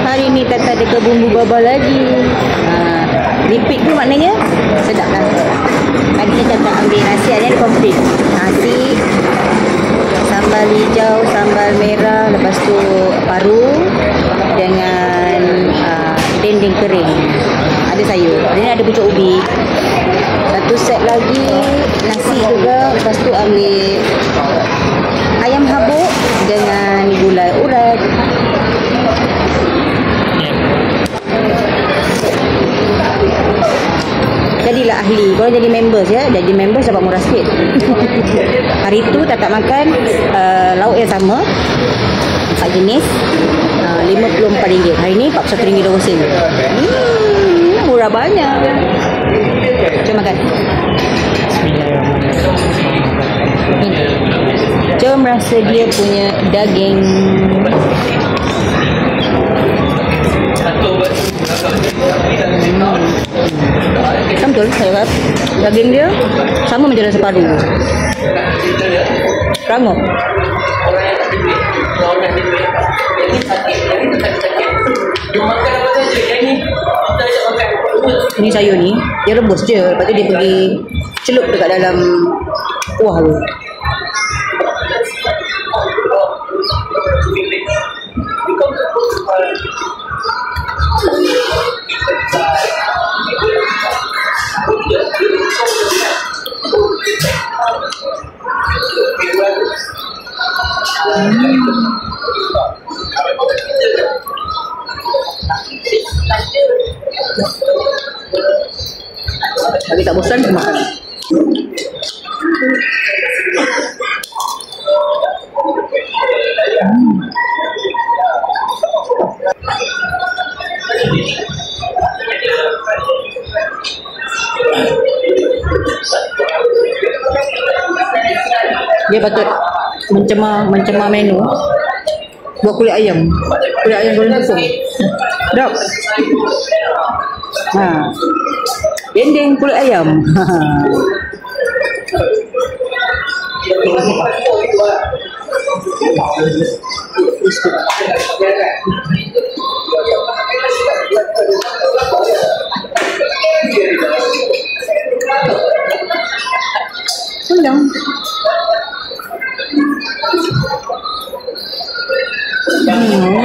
Hari ni Tata ada ke bumbu baba lagi. Repeat tu maknanya sedap lah. Tadi Tata ambil nasi, ada komplit. Nasi, sambal hijau, sambal merah, lepas tu paru dengan dendeng kering. Ada sayur. Ini ada pucuk ubi. Satu set lagi nasi juga. Lepas tu ambil ayam habuk dengan gulai urat. Jadilah ahli. Kalau jadi members ya, jadi members dapat murah sikit. Hari tu tak makan lauk yang sama, 4 jenis, RM54. Hari ni RM41.20. Murah banyak. Jom makan. Jom rasa dia punya daging. Betul saya kata daging dia sama macam rasa paru. Rangup. Ni sayur ni dia rebus je, lepas tu dia pergi celup dekat dalam kuah tu. Tapi tak bosan tu makan. Dia patut mencemar menu. Buat kulit ayam goreng tepung. Sedap. Dendeng kulit ayam. Rendang.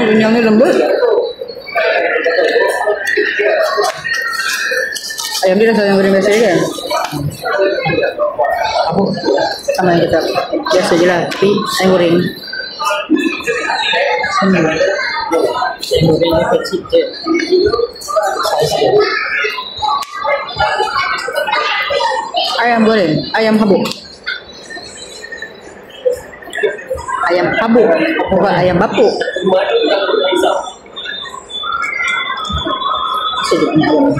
Rendang ni lembut. Ayam dia rasa yang goreng biasa kan? Apa? Sama yang kita biasa je lah. Tapi ayam goreng. Ayam goreng dia kecil je. Ayam goreng, ayam habuk. Ayam habuk, bukan ayam bapuk. Sedapnya ayam.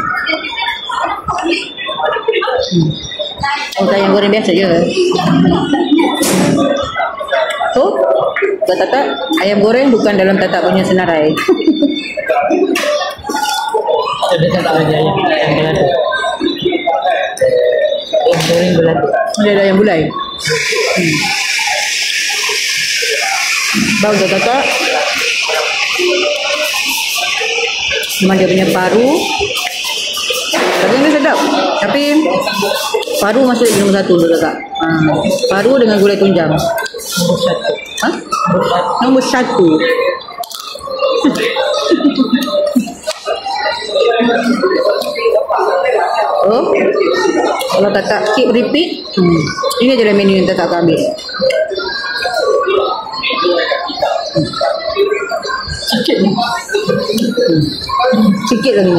Ayam goreng biasa je. Tu, kata ayam goreng bukan dalam Tata punya senarai. Ada Tata lagi ayam belado. Ayam goreng belado. Ada ayam bulai. Bau Tata. Memang dia punya paru. Daging dia sedap. Tapi paru masuk di nombor 1 tu Tata. Paru dengan gulai tunjang. Nombor 1. Nombor 1. Oh, kalau Tata keep repeat, ini adalah menu yang Tata akan ambil. Sikit ni. Sikit lagi.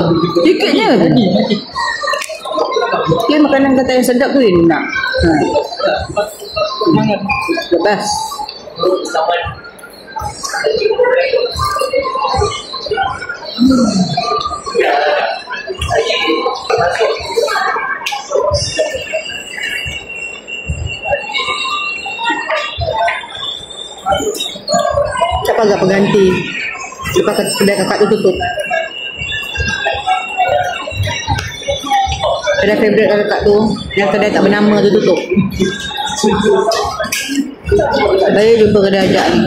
Sikitnya. Dia makanan Tata yang sedap tu dia nak. Lepas. Siapa agak pengganti? Lepas kedai kakak tu tutup. Kedai favourite kakak tu, yang kedai tak bernama tu tutup. Saya jumpa kedai ajak ni.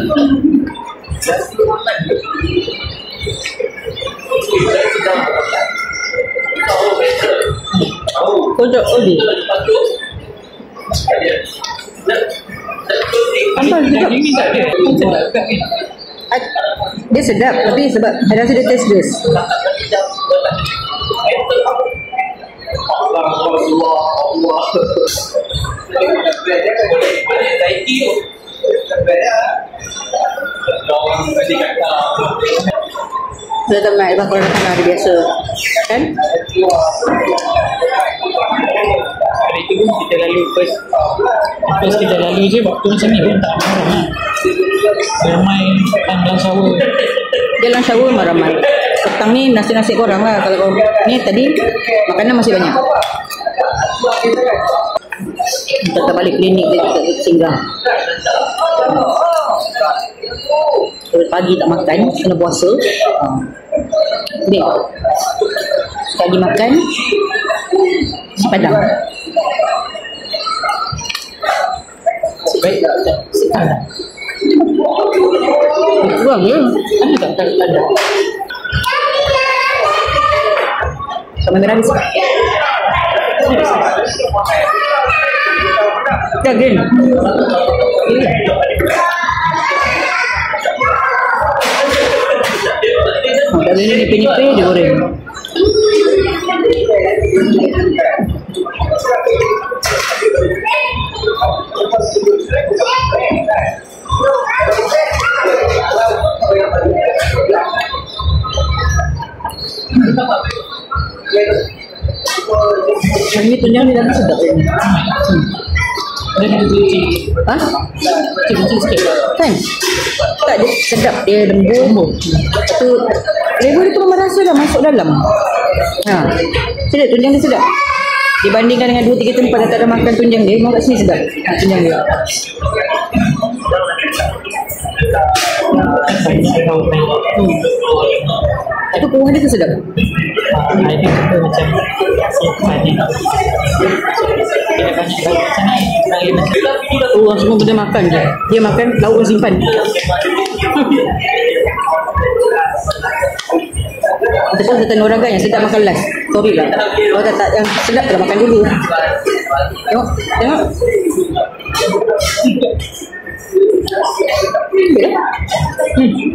Kocok oli. Apa sedap? Ini tak ada. Sedap kan? Dia sedap tapi sebab saya rasa dia tasteless. Saya tak nak kalau datang hari biasa kan? Hari tu pun kita lalu first kita lalu je waktu macam ni pun tak marah lah. Ramai dalam shower. Dia dalam shower ramai. Petang ni nasi-nasi korang lah. Kalau kau ni tadi makanan masih banyak. Kita balik klinik dia kita singgah. Pagi tak makan kena puasa. Ni pagi makan nasi padang. Baik sekarang. Kurang ya. Ada tak ada. Sama merah ni. Dah green. Dah green ni nipis-nipis dia goreng. Ini tunjang ni dah sedap ni. Dia kena cuci. Hah? Cuci sikit. Kan? Tak, dia sedap. Dia lembut. Lepas tu flavor dia tu memang rasa dah masuk dalam. Ha. Sedap, tunjang dia sedap. Dibandingkan dengan 2-3 tempat yang tak ada makan tunjang dia, memang kat sini sedap. Tunjang dia. Itu kuah dia tu sedap. I think itu macam tadi. Dia banyak Orang semua benda makan je. Dia makan, lauk dia simpan. Ataupun setengah orang kan yang sedap makan last. Sorry lah. Kalau tak yang sedap tak makan dulu. Tengok. Tengok.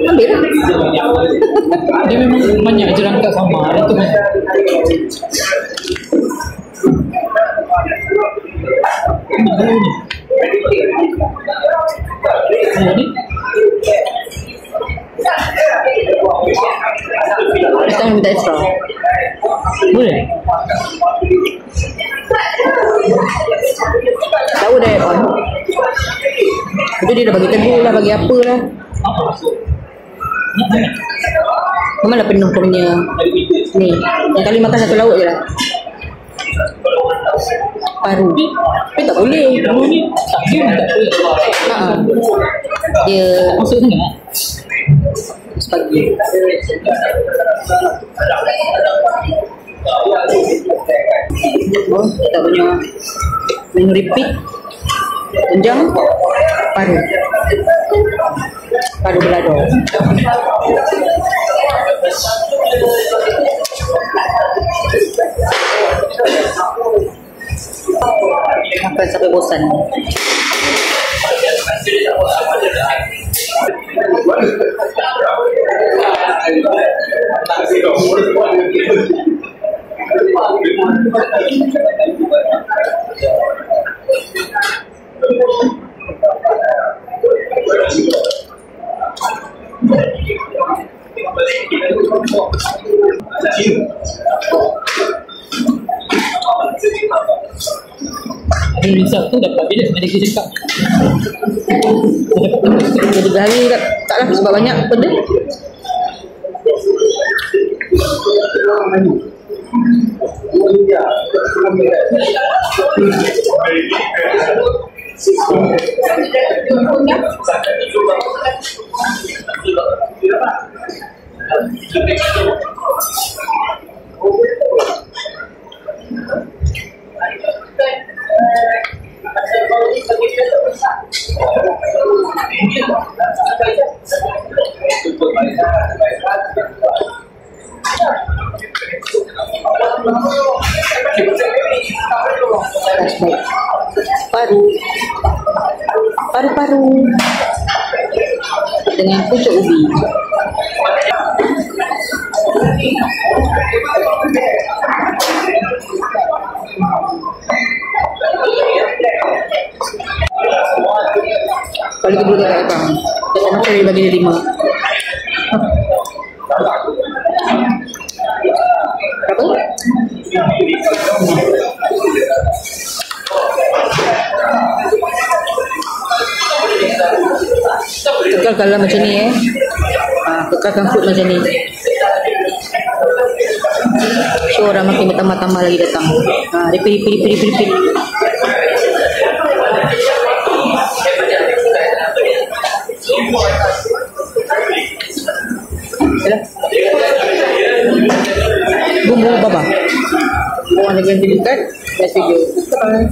Ambil lah. dia memang banyak jerangka sama. Itu kan. Ni. Kita minta extra. Boleh. Tahu dah on. Itu dia dah bagi tegur lah, bagi apa lah. Memang dah penuh kau punya ni. Yang kali makan satu lauk je lah. Paru. Tapi tak boleh. Paru ni tak boleh. Dia masuk tengah. Sepagi. Oh, kita punya menu repeat. Tunjang, paru. Paru belado. Makan sampai bosan. Hari misal tu dapat bila ada dia cakap. Jadi 3 hari taklah sebab banyak benda. Baik. Paru-paru dengan pucuk ubi. Kalau kita boleh kat belakang, kita nak cari bagi dia 5. Berapa? Kekalkanlah macam ni kekalkan food macam ni. So orang makin bertambah-tambah lagi datang. Repeat. Bumbu baba. Buang lagi yang dekat. Next video. Bye.